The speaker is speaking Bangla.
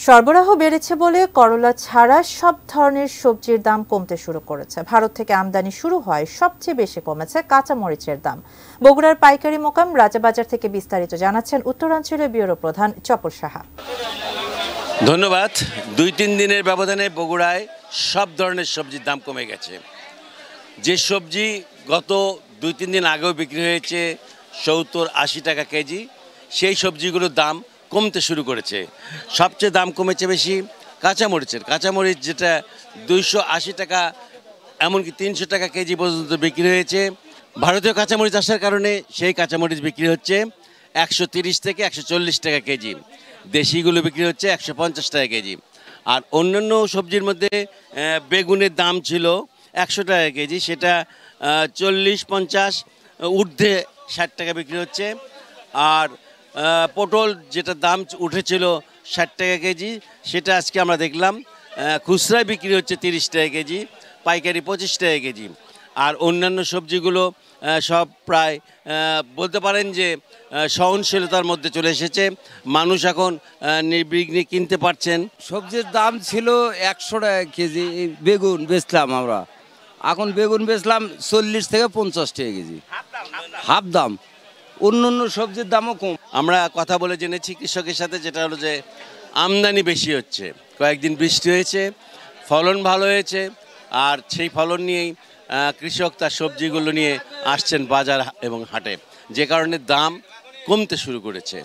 সরবরাহ বেড়েছে বলে করলা ছাড়া সব ধরনের সবজির দাম কমতে শুরু করেছে। ভারত থেকে আমদানি শুরু হয় সবচেয়ে বেশি কমেছে কাঁচামরিচের দাম। বগুড়ার পাইকারি মোকাম রাজাবাজার থেকে বিস্তারিত জানাচ্ছেন উত্তরাঞ্চলীয় ব্যুরো প্রধান চপর সাহা। ধন্যবাদ। ২-৩ দিনের ব্যবধানে বগুড়ায় সব ধরনের সবজির দাম কমে গেছে। যে সবজি গত ২-৩ দিন আগেও বিক্রি হয়েছে ৭০-৮০ টাকা কেজি, সেই সবজিগুলোর দাম কমতে শুরু করেছে। সবচেয়ে দাম কমেছে বেশি কাঁচামরিচের। কাঁচামরিচ যেটা ২৮০ টাকা এমনকি ৩০০ টাকা কেজি পর্যন্ত বিক্রি হয়েছে। ভারতীয় কাঁচামরিচ আসার কারণে সেই কাঁচামরিচ বিক্রি হচ্ছে ১৩০ থেকে ১৪০ টাকা কেজি। দেশিগুলো বিক্রি হচ্ছে ১৫০ টাকা কেজি। আর অন্যান্য সবজির মধ্যে বেগুনের দাম ছিল ১০০ টাকা কেজি, সেটা ৪০-৫০ ঊর্ধ্বে ৬০ টাকা বিক্রি হচ্ছে। আর পটল যেটা দাম উঠেছিল ৬০ টাকা কেজি, সেটা আজকে আমরা দেখলাম খুচরায় বিক্রি হচ্ছে ৩০ টাকা কেজি, পাইকারি ২৫ টাকা কেজি। আর অন্যান্য সবজিগুলো সব প্রায় বলতে পারেন যে সহনশীলতার মধ্যে চলে এসেছে। মানুষ এখন নির্বিঘ্নে কিনতে পারছেন। সবজির দাম ছিল ১০০ টাকা কেজি। বেগুন বেচলাম আমরা, এখন বেগুন বেচলাম ৪০ থেকে ৫০ টাকা কেজি, হাফ দাম। অন্য সবজির দামও কম। আমরা কথা বলে জেনেছি কৃষকের সাথে, যেটা হলো যে আমদানি বেশি হচ্ছে। কয়েকদিন বৃষ্টি হয়েছে, ফলন ভালো হয়েছে, আর সেই ফলন নিয়েই কৃষক তার সবজিগুলো নিয়ে আসছেন বাজার এবং হাটে, যে কারণে দাম কমতে শুরু করেছে।